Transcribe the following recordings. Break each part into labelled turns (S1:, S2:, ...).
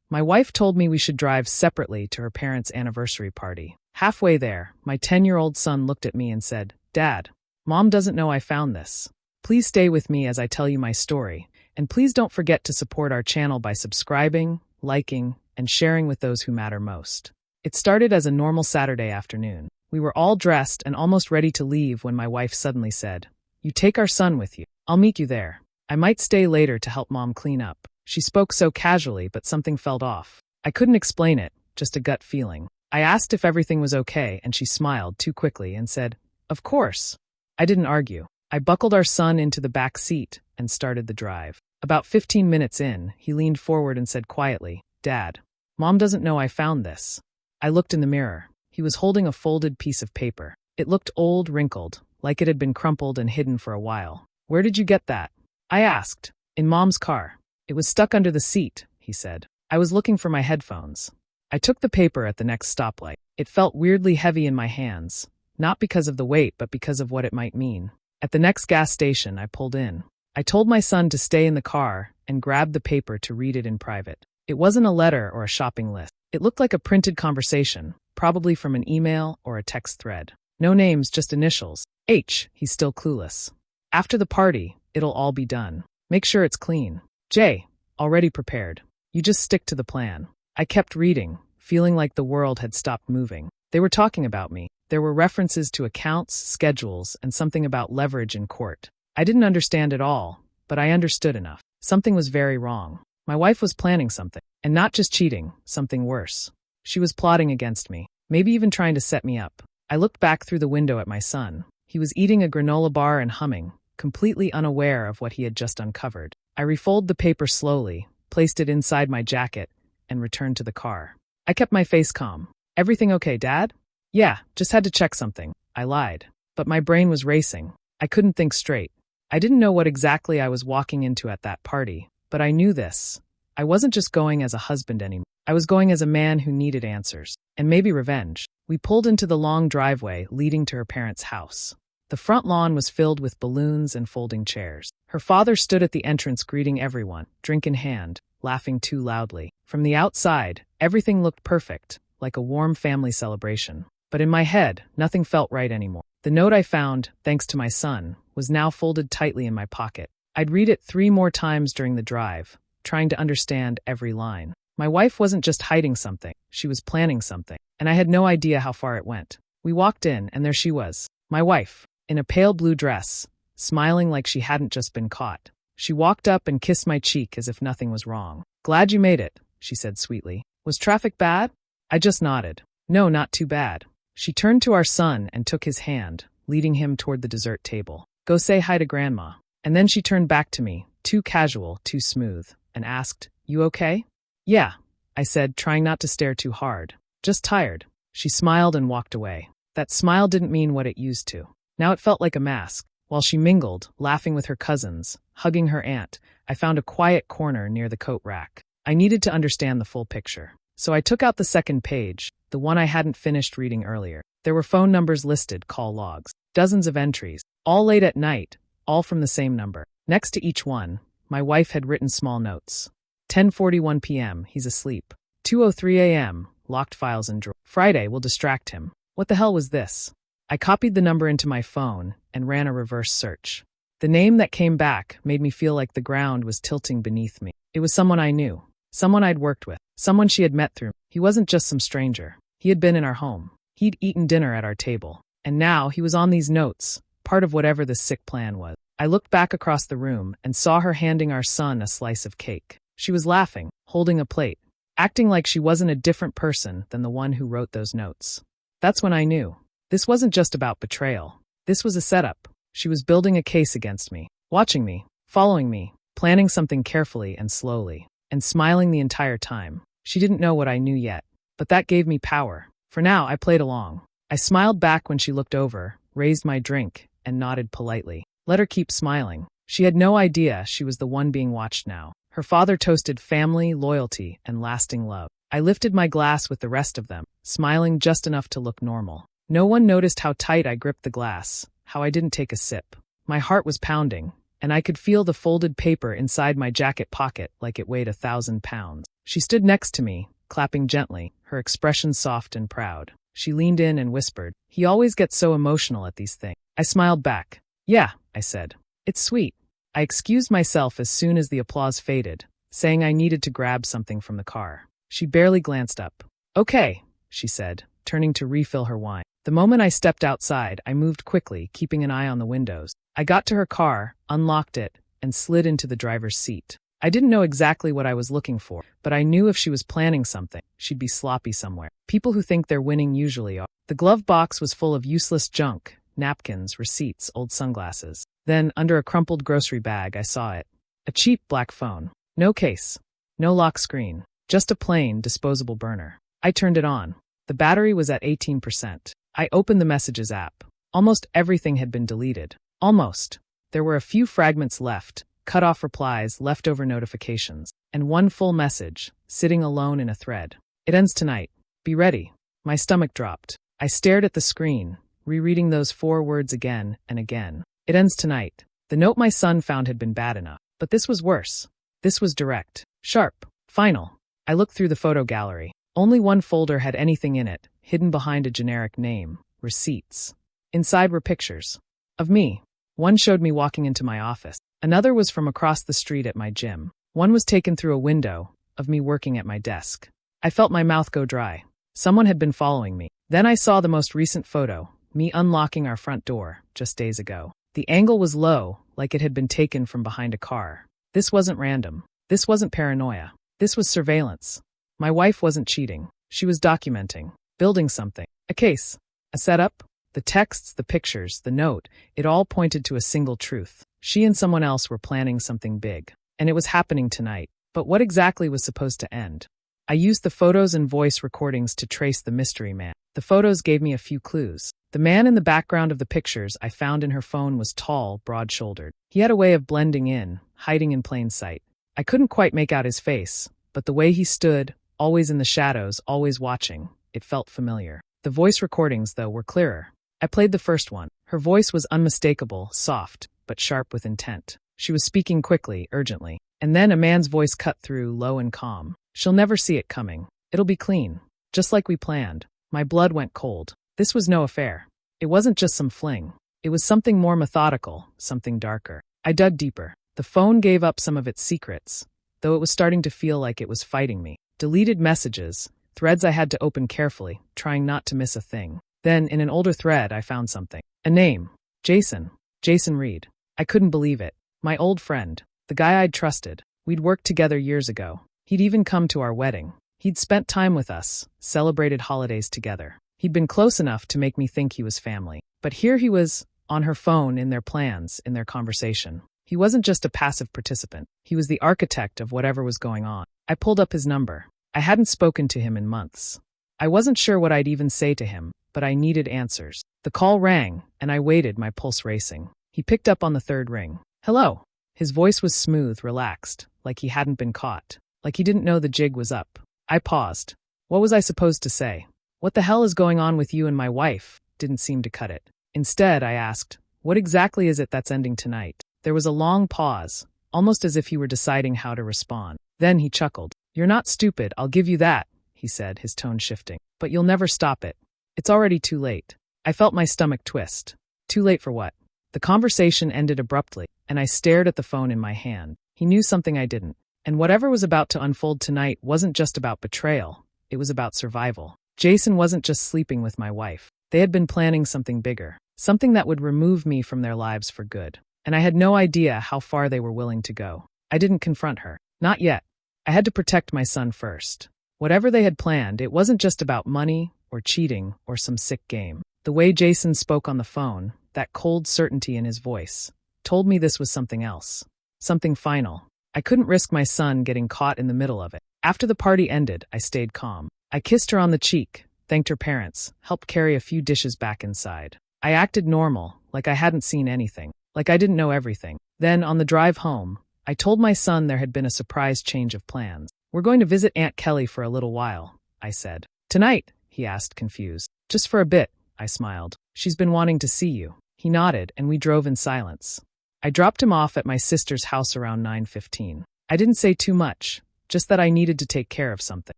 S1: My wife told me we should drive separately to her parents' anniversary party. Halfway there, my 10-year-old son looked at me and said, "Dad, Mom doesn't know I found this. Please stay with me as I tell you my story, and please don't forget to support our channel by subscribing, liking, and sharing with those who matter most." It started as a normal Saturday afternoon. We were all dressed and almost ready to leave when my wife suddenly said, "You take our son with you. I'll meet you there. I might stay later to help Mom clean up." She spoke so casually, but something felt off. I couldn't explain it, just a gut feeling. I asked if everything was okay, and she smiled too quickly and said, "Of course." I didn't argue. I buckled our son into the back seat and started the drive. About 15 minutes in, he leaned forward and said quietly, "Dad, Mom doesn't know I found this." I looked in the mirror. He was holding a folded piece of paper. It looked old, wrinkled, like it had been crumpled and hidden for a while. "Where did you get that?" I asked. "In Mom's car. It was stuck under the seat," he said. I was looking for my headphones. I took the paper at the next stoplight. It felt weirdly heavy in my hands, not because of the weight, but because of what it might mean. At the next gas station, I pulled in. I told my son to stay in the car and grabbed the paper to read it in private. It wasn't a letter or a shopping list. It looked like a printed conversation, probably from an email or a text thread. No names, just initials. H. He's still clueless. "After the party, it'll all be done. Make sure it's clean. J. Already prepared. You just stick to the plan." I kept reading, feeling like the world had stopped moving. They were talking about me. There were references to accounts, schedules, and something about leverage in court. I didn't understand it all, but I understood enough. Something was very wrong. My wife was planning something, and not just cheating, something worse. She was plotting against me, maybe even trying to set me up. I looked back through the window at my son. He was eating a granola bar and humming, completely unaware of what he had just uncovered. I refolded the paper slowly, placed it inside my jacket, and returned to the car. I kept my face calm. "Everything okay, Dad?" "Yeah, just had to check something," I lied. But my brain was racing. I couldn't think straight. I didn't know what exactly I was walking into at that party, but I knew this. I wasn't just going as a husband anymore. I was going as a man who needed answers, and maybe revenge. We pulled into the long driveway leading to her parents' house. The front lawn was filled with balloons and folding chairs. Her father stood at the entrance greeting everyone, drink in hand, laughing too loudly. From the outside, everything looked perfect, like a warm family celebration. But in my head, nothing felt right anymore. The note I found, thanks to my son, was now folded tightly in my pocket. I'd read it 3 more times during the drive, trying to understand every line. My wife wasn't just hiding something, she was planning something, and I had no idea how far it went. We walked in, and there she was, my wife, in a pale blue dress, smiling like she hadn't just been caught. She walked up and kissed my cheek as if nothing was wrong. "Glad you made it," she said sweetly. "Was traffic bad?" I just nodded. "No, not too bad." She turned to our son and took his hand, leading him toward the dessert table. "Go say hi to Grandma." And then she turned back to me, too casual, too smooth, and asked, "You okay?" "Yeah," I said, trying not to stare too hard. "Just tired." She smiled and walked away. That smile didn't mean what it used to. Now it felt like a mask. While she mingled, laughing with her cousins, hugging her aunt, I found a quiet corner near the coat rack. I needed to understand the full picture. So I took out the second page, the one I hadn't finished reading earlier. There were phone numbers listed, call logs, dozens of entries, all late at night, all from the same number. Next to each one, my wife had written small notes. 10:41 p.m., he's asleep. 2:03 a.m., locked files in drawer. Friday will distract him. What the hell was this? I copied the number into my phone and ran a reverse search. The name that came back made me feel like the ground was tilting beneath me. It was someone I knew, someone I'd worked with, someone she had met through. He wasn't just some stranger. He had been in our home. He'd eaten dinner at our table. And now he was on these notes, part of whatever this sick plan was. I looked back across the room and saw her handing our son a slice of cake. She was laughing, holding a plate, acting like she wasn't a different person than the one who wrote those notes. That's when I knew. This wasn't just about betrayal. This was a setup. She was building a case against me, watching me, following me, planning something carefully and slowly, and smiling the entire time. She didn't know what I knew yet, but that gave me power. For now, I played along. I smiled back when she looked over, raised my drink, and nodded politely. Let her keep smiling. She had no idea she was the one being watched now. Her father toasted family, loyalty, and lasting love. I lifted my glass with the rest of them, smiling just enough to look normal. No one noticed how tight I gripped the glass, how I didn't take a sip. My heart was pounding, and I could feel the folded paper inside my jacket pocket like it weighed 1,000 pounds. She stood next to me, clapping gently, her expression soft and proud. She leaned in and whispered, "He always gets so emotional at these things." I smiled back. "Yeah," I said. "It's sweet." I excused myself as soon as the applause faded, saying I needed to grab something from the car. She barely glanced up. "Okay," she said, turning to refill her wine. The moment I stepped outside, I moved quickly, keeping an eye on the windows. I got to her car, unlocked it, and slid into the driver's seat. I didn't know exactly what I was looking for, but I knew if she was planning something, she'd be sloppy somewhere. People who think they're winning usually are. The glove box was full of useless junk, napkins, receipts, old sunglasses. Then, under a crumpled grocery bag, I saw it. A cheap black phone. No case. No lock screen. Just a plain, disposable burner. I turned it on. The battery was at 18%. I opened the Messages app. Almost everything had been deleted. Almost. There were a few fragments left, cut-off replies, leftover notifications, and one full message, sitting alone in a thread. "It ends tonight. Be ready." My stomach dropped. I stared at the screen, rereading those 4 words again and again. "It ends tonight." The note my son found had been bad enough, but this was worse. This was direct, sharp, final. I looked through the photo gallery. Only one folder had anything in it, hidden behind a generic name, receipts. Inside were pictures. Of me. One showed me walking into my office. Another was from across the street at my gym. One was taken through a window, of me working at my desk. I felt my mouth go dry. Someone had been following me. Then I saw the most recent photo, me unlocking our front door, just days ago. The angle was low, like it had been taken from behind a car. This wasn't random. This wasn't paranoia. This was surveillance. My wife wasn't cheating. She was documenting, building something. A case. A setup. The texts, the pictures, the note, it all pointed to a single truth. She and someone else were planning something big. And it was happening tonight. But what exactly was supposed to end? I used the photos and voice recordings to trace the mystery man. The photos gave me a few clues. The man in the background of the pictures I found in her phone was tall, broad-shouldered. He had a way of blending in, hiding in plain sight. I couldn't quite make out his face, but the way he stood, always in the shadows, always watching, it felt familiar. The voice recordings, though, were clearer. I played the first one. Her voice was unmistakable, soft, but sharp with intent. She was speaking quickly, urgently. And then a man's voice cut through, low and calm. "She'll never see it coming. It'll be clean. Just like we planned." My blood went cold. This was no affair. It wasn't just some fling. It was something more methodical, something darker. I dug deeper. The phone gave up some of its secrets, though it was starting to feel like it was fighting me. Deleted messages, threads I had to open carefully, trying not to miss a thing. Then, in an older thread, I found something. A name. Jason. Jason Reed. I couldn't believe it. My old friend. The guy I'd trusted. We'd worked together years ago. He'd even come to our wedding. He'd spent time with us, celebrated holidays together. He'd been close enough to make me think he was family. But here he was, on her phone, in their plans, in their conversation. He wasn't just a passive participant. He was the architect of whatever was going on. I pulled up his number. I hadn't spoken to him in months. I wasn't sure what I'd even say to him, but I needed answers. The call rang, and I waited, my pulse racing. He picked up on the third ring. "Hello." His voice was smooth, relaxed, like he hadn't been caught, like he didn't know the jig was up. I paused. What was I supposed to say? "What the hell is going on with you and my wife?" Didn't seem to cut it. Instead, I asked, "What exactly is it that's ending tonight?" There was a long pause, almost as if he were deciding how to respond. Then he chuckled. "You're not stupid, I'll give you that," he said, his tone shifting. "But you'll never stop it. It's already too late." I felt my stomach twist. Too late for what? The conversation ended abruptly, and I stared at the phone in my hand. He knew something I didn't. And whatever was about to unfold tonight wasn't just about betrayal. It was about survival. Jason wasn't just sleeping with my wife. They had been planning something bigger, something that would remove me from their lives for good. And I had no idea how far they were willing to go. I didn't confront her. Not yet. I had to protect my son first. Whatever they had planned, it wasn't just about money or cheating or some sick game. The way Jason spoke on the phone, that cold certainty in his voice, told me this was something else. Something final. I couldn't risk my son getting caught in the middle of it. After the party ended, I stayed calm. I kissed her on the cheek, thanked her parents, helped carry a few dishes back inside. I acted normal, like I hadn't seen anything, like I didn't know everything. Then, on the drive home, I told my son there had been a surprise change of plans. "We're going to visit Aunt Kelly for a little while," I said. "Tonight?" he asked, confused. "Just for a bit," I smiled. "She's been wanting to see you." He nodded, and we drove in silence. I dropped him off at my sister's house around 9:15. I didn't say too much, just that I needed to take care of something.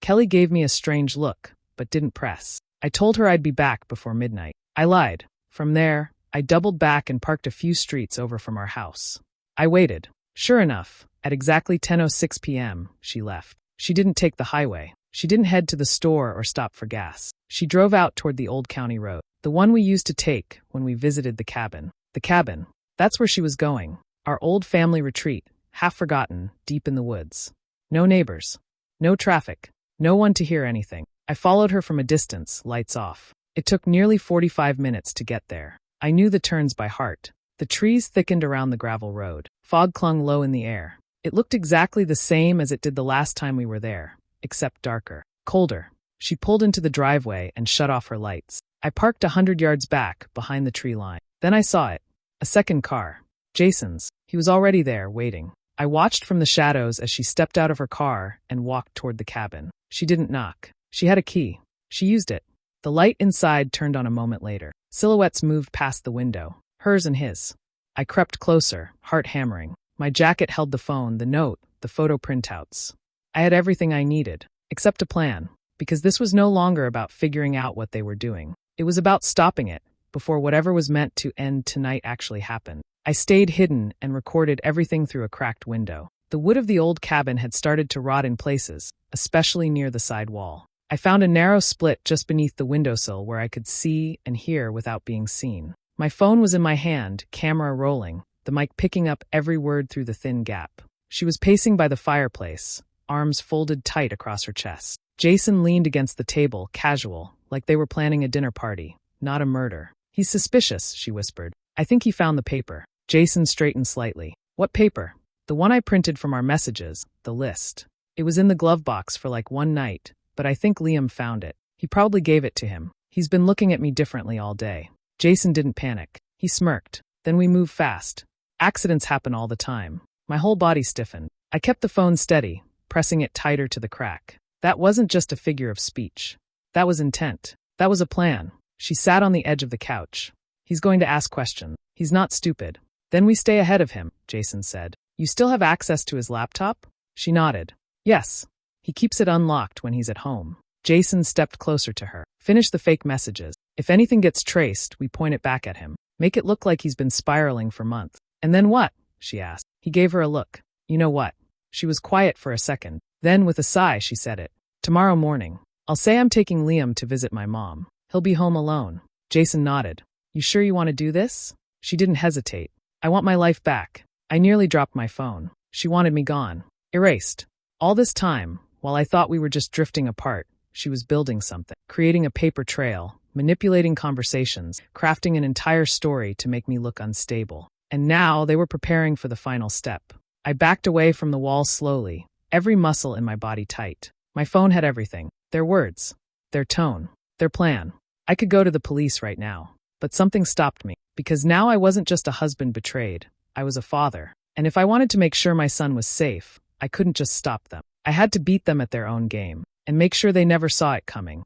S1: Kelly gave me a strange look, but didn't press. I told her I'd be back before midnight. I lied. From there, I doubled back and parked a few streets over from our house. I waited. Sure enough, at exactly 10:06 p.m., she left. She didn't take the highway. She didn't head to the store or stop for gas. She drove out toward the old county road, the one we used to take when we visited the cabin. The cabin. That's where she was going. Our old family retreat, half forgotten, deep in the woods. No neighbors. No traffic. No one to hear anything. I followed her from a distance, lights off. It took nearly 45 minutes to get there. I knew the turns by heart. The trees thickened around the gravel road. Fog clung low in the air. It looked exactly the same as it did the last time we were there, except darker, colder. She pulled into the driveway and shut off her lights. I parked 100 yards back, behind the tree line. Then I saw it. A second car. Jason's. He was already there, waiting. I watched from the shadows as she stepped out of her car and walked toward the cabin. She didn't knock. She had a key. She used it. The light inside turned on a moment later. Silhouettes moved past the window, hers and his. I crept closer, heart hammering. My jacket held the phone, the note, the photo printouts. I had everything I needed, except a plan, because this was no longer about figuring out what they were doing. It was about stopping it, before whatever was meant to end tonight actually happened. I stayed hidden and recorded everything through a cracked window. The wood of the old cabin had started to rot in places, especially near the side wall. I found a narrow split just beneath the windowsill where I could see and hear without being seen. My phone was in my hand, camera rolling, the mic picking up every word through the thin gap. She was pacing by the fireplace, arms folded tight across her chest. Jason leaned against the table, casual, like they were planning a dinner party, not a murder. He's suspicious, she whispered. I think he found the paper. Jason straightened slightly. What paper? The one I printed from our messages, the list. It was in the glove box for like one night, but I think Liam found it. He probably gave it to him. He's been looking at me differently all day. Jason didn't panic. He smirked. Then we moved fast. Accidents happen all the time. My whole body stiffened. I kept the phone steady, pressing it tighter to the crack. That wasn't just a figure of speech. That was intent. That was a plan. She sat on the edge of the couch. He's going to ask questions. He's not stupid. Then we stay ahead of him, Jason said. You still have access to his laptop? She nodded. Yes. He keeps it unlocked when he's at home. Jason stepped closer to her. Finish the fake messages. If anything gets traced, we point it back at him. Make it look like he's been spiraling for months. And then what? She asked. He gave her a look. You know what? She was quiet for a second. Then, with a sigh, she said it. Tomorrow morning. I'll say I'm taking Liam to visit my mom. He'll be home alone. Jason nodded. You sure you want to do this? She didn't hesitate. I want my life back. I nearly dropped my phone. She wanted me gone. Erased. All this time, while I thought we were just drifting apart, she was building something, creating a paper trail, manipulating conversations, crafting an entire story to make me look unstable. And now they were preparing for the final step. I backed away from the wall slowly, every muscle in my body tight. My phone had everything. Their words, their tone, their plan. I could go to the police right now. But something stopped me, because now I wasn't just a husband betrayed. I was a father. And if I wanted to make sure my son was safe, I couldn't just stop them. I had to beat them at their own game, and make sure they never saw it coming.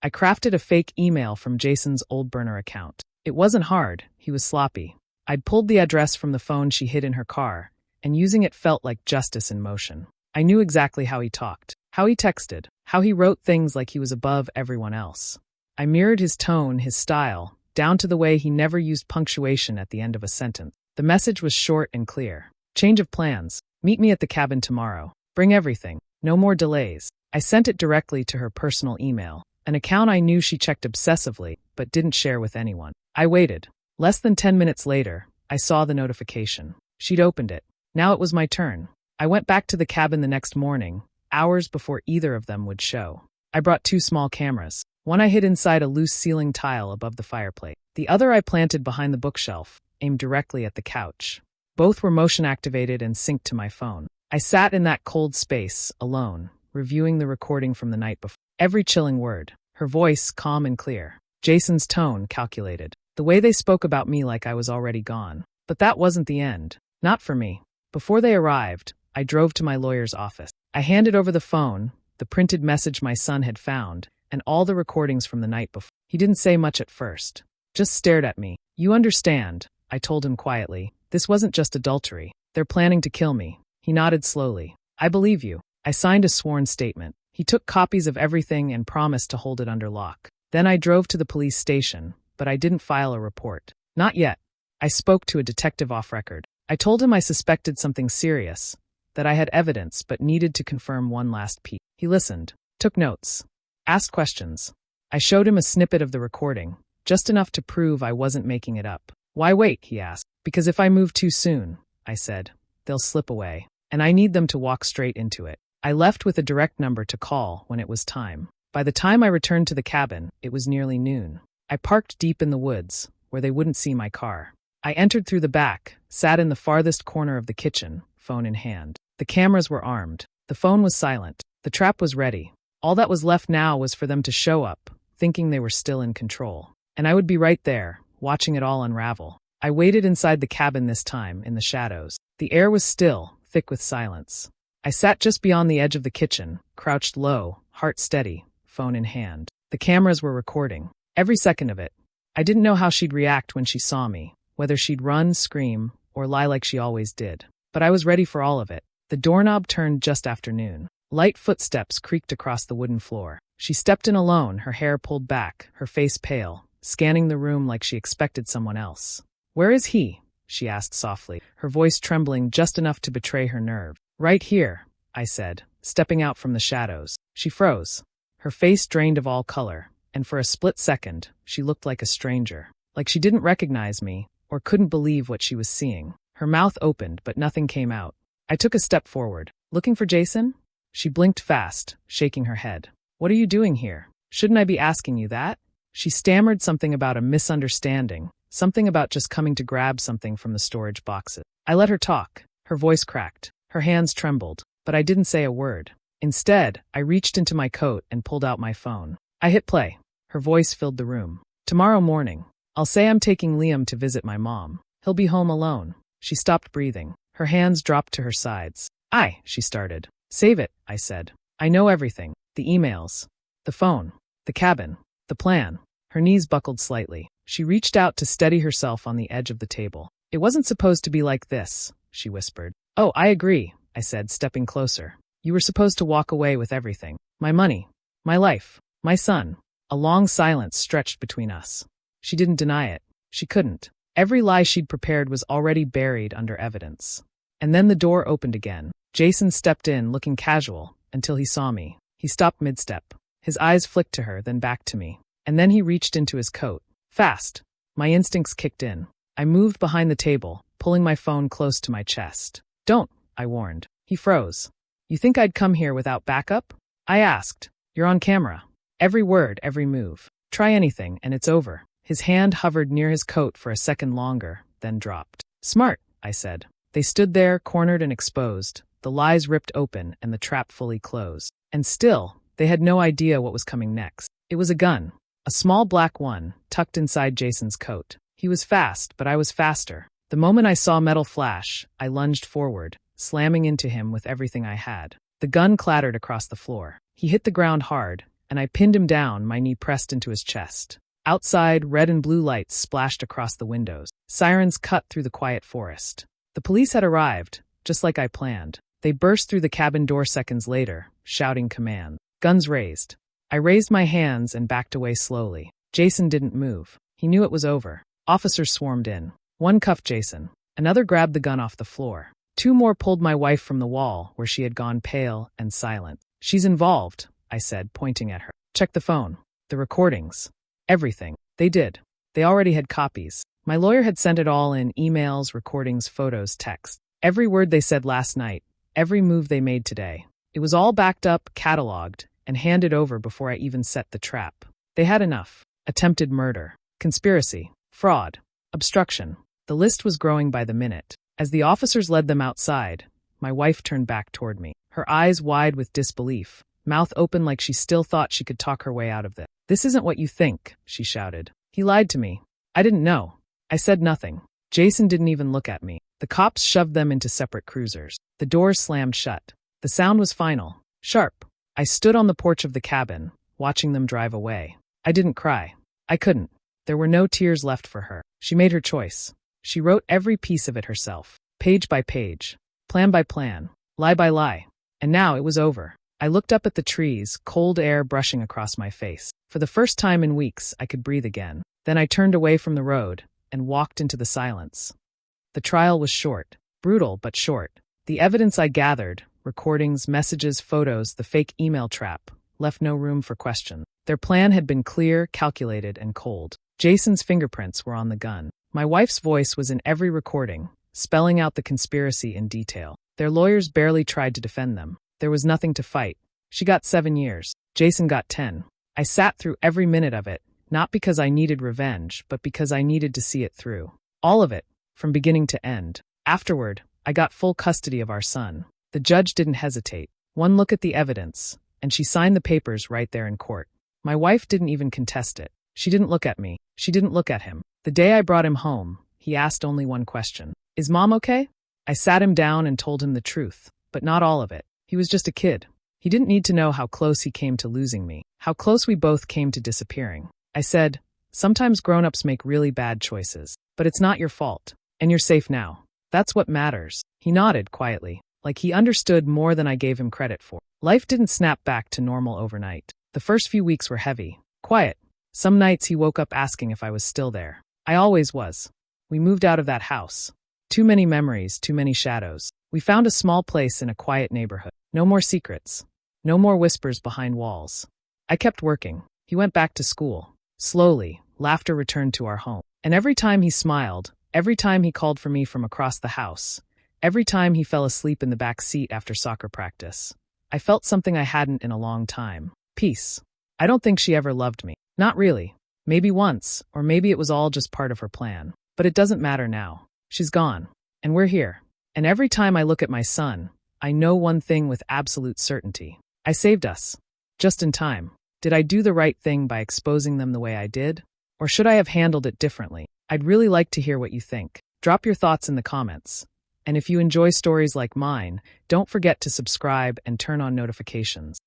S1: I crafted a fake email from Jason's old burner account. It wasn't hard, he was sloppy. I'd pulled the address from the phone she hid in her car, and using it felt like justice in motion. I knew exactly how he talked, how he texted, how he wrote things like he was above everyone else. I mirrored his tone, his style, down to the way he never used punctuation at the end of a sentence. The message was short and clear. Change of plans. Meet me at the cabin tomorrow. Bring everything. No more delays. I sent it directly to her personal email, an account I knew she checked obsessively, but didn't share with anyone. I waited. Less than 10 minutes later, I saw the notification. She'd opened it. Now it was my turn. I went back to the cabin the next morning, hours before either of them would show. I brought 2 small cameras. One I hid inside a loose ceiling tile above the fireplace. The other I planted behind the bookshelf, aimed directly at the couch. Both were motion-activated and synced to my phone. I sat in that cold space, alone, reviewing the recording from the night before. Every chilling word. Her voice, calm and clear. Jason's tone, calculated. The way they spoke about me like I was already gone. But that wasn't the end. Not for me. Before they arrived, I drove to my lawyer's office. I handed over the phone, the printed message my son had found, and all the recordings from the night before. He didn't say much at first. Just stared at me. You understand, I told him quietly. This wasn't just adultery. They're planning to kill me. He nodded slowly. I believe you. I signed a sworn statement. He took copies of everything and promised to hold it under lock. Then I drove to the police station, but I didn't file a report. Not yet. I spoke to a detective off record. I told him I suspected something serious, that I had evidence but needed to confirm one last piece. He listened, took notes, asked questions. I showed him a snippet of the recording, just enough to prove I wasn't making it up. Why wait, he asked. Because if I move too soon, I said, they'll slip away, and I need them to walk straight into it. I left with a direct number to call when it was time. By the time I returned to the cabin, it was nearly noon. I parked deep in the woods, where they wouldn't see my car. I entered through the back, sat in the farthest corner of the kitchen, phone in hand. The cameras were armed. The phone was silent. The trap was ready. All that was left now was for them to show up, thinking they were still in control. And I would be right there, watching it all unravel. I waited inside the cabin this time, in the shadows. The air was still, thick with silence. I sat just beyond the edge of the kitchen, crouched low, heart steady, phone in hand. The cameras were recording. Every second of it. I didn't know how she'd react when she saw me, whether she'd run, scream, or lie like she always did. But I was ready for all of it. The doorknob turned just after noon. Light footsteps creaked across the wooden floor. She stepped in alone, her hair pulled back, her face pale, scanning the room like she expected someone else. "Where is he?" she asked softly, her voice trembling just enough to betray her nerve. "Right here," I said, stepping out from the shadows. She froze. Her face drained of all color, and for a split second, she looked like a stranger. Like she didn't recognize me, or couldn't believe what she was seeing. Her mouth opened, but nothing came out. I took a step forward. "Looking for Jason?" She blinked fast, shaking her head. "What are you doing here? Shouldn't I be asking you that?" She stammered something about a misunderstanding, something about just coming to grab something from the storage boxes. I let her talk. Her voice cracked. Her hands trembled, but I didn't say a word. Instead, I reached into my coat and pulled out my phone. I hit play. Her voice filled the room. "Tomorrow morning, I'll say I'm taking Liam to visit my mom. He'll be home alone." She stopped breathing. Her hands dropped to her sides. She started. "Save it," I said. "I know everything. The emails. The phone. The cabin. The plan." Her knees buckled slightly. She reached out to steady herself on the edge of the table. "It wasn't supposed to be like this," she whispered. "Oh, I agree," I said, stepping closer. "You were supposed to walk away with everything. My money. My life. My son." A long silence stretched between us. She didn't deny it. She couldn't. Every lie she'd prepared was already buried under evidence. And then the door opened again. Jason stepped in, looking casual, until he saw me. He stopped mid-step. His eyes flicked to her, then back to me. And then he reached into his coat. Fast. My instincts kicked in. I moved behind the table, pulling my phone close to my chest. "Don't," I warned. He froze. "You think I'd come here without backup?" I asked. "You're on camera. Every word, every move. Try anything, and it's over." His hand hovered near his coat for a second longer, then dropped. "Smart," I said. They stood there, cornered and exposed, the lies ripped open and the trap fully closed. And still, they had no idea what was coming next. It was a gun. A small black one, tucked inside Jason's coat. He was fast, but I was faster. The moment I saw metal flash, I lunged forward, slamming into him with everything I had. The gun clattered across the floor. He hit the ground hard, and I pinned him down, my knee pressed into his chest. Outside, red and blue lights splashed across the windows. Sirens cut through the quiet forest. The police had arrived, just like I planned. They burst through the cabin door seconds later, shouting command. Guns raised. I raised my hands and backed away slowly. Jason didn't move. He knew it was over. Officers swarmed in. One cuffed Jason. Another grabbed the gun off the floor. Two more pulled my wife from the wall, where she had gone pale and silent. "She's involved," I said, pointing at her. "Check the phone. The recordings. Everything." They did. They already had copies. My lawyer had sent it all in: emails, recordings, photos, text. Every word they said last night, every move they made today. It was all backed up, cataloged, and handed over before I even set the trap. They had enough. Attempted murder. Conspiracy. Fraud. Obstruction. The list was growing by the minute. As the officers led them outside, my wife turned back toward me, her eyes wide with disbelief, mouth open like she still thought she could talk her way out of it. "This isn't what you think," she shouted. "He lied to me. I didn't know." I said nothing. Jason didn't even look at me. The cops shoved them into separate cruisers. The doors slammed shut. The sound was final. Sharp. I stood on the porch of the cabin, watching them drive away. I didn't cry. I couldn't. There were no tears left for her. She made her choice. She wrote every piece of it herself, page by page, plan by plan, lie by lie. And now it was over. I looked up at the trees, cold air brushing across my face. For the first time in weeks, I could breathe again. Then I turned away from the road and walked into the silence. The trial was short, brutal but short. The evidence I gathered, recordings, messages, photos, the fake email trap, left no room for question. Their plan had been clear, calculated, and cold. Jason's fingerprints were on the gun. My wife's voice was in every recording, spelling out the conspiracy in detail. Their lawyers barely tried to defend them. There was nothing to fight. She got 7 years. Jason got 10. I sat through every minute of it, not because I needed revenge, but because I needed to see it through. All of it, from beginning to end. Afterward, I got full custody of our son. The judge didn't hesitate. One look at the evidence, and she signed the papers right there in court. My wife didn't even contest it. She didn't look at me. She didn't look at him. The day I brought him home, he asked only one question. Is Mom okay? I sat him down and told him the truth, but not all of it. He was just a kid. He didn't need to know how close he came to losing me, how close we both came to disappearing. I said, sometimes grown-ups make really bad choices, but it's not your fault, and you're safe now. That's what matters. He nodded quietly, like he understood more than I gave him credit for. Life didn't snap back to normal overnight. The first few weeks were heavy, quiet. Some nights he woke up asking if I was still there. I always was. We moved out of that house. Too many memories, too many shadows. We found a small place in a quiet neighborhood. No more secrets. No more whispers behind walls. I kept working. He went back to school. Slowly, laughter returned to our home. And every time he smiled, every time he called for me from across the house, every time he fell asleep in the back seat after soccer practice, I felt something I hadn't in a long time. Peace. I don't think she ever loved me. Not really. Maybe once, or maybe it was all just part of her plan. But it doesn't matter now. She's gone. And we're here. And every time I look at my son, I know one thing with absolute certainty. I saved us. Just in time. Did I do the right thing by exposing them the way I did? Or should I have handled it differently? I'd really like to hear what you think. Drop your thoughts in the comments. And if you enjoy stories like mine, don't forget to subscribe and turn on notifications.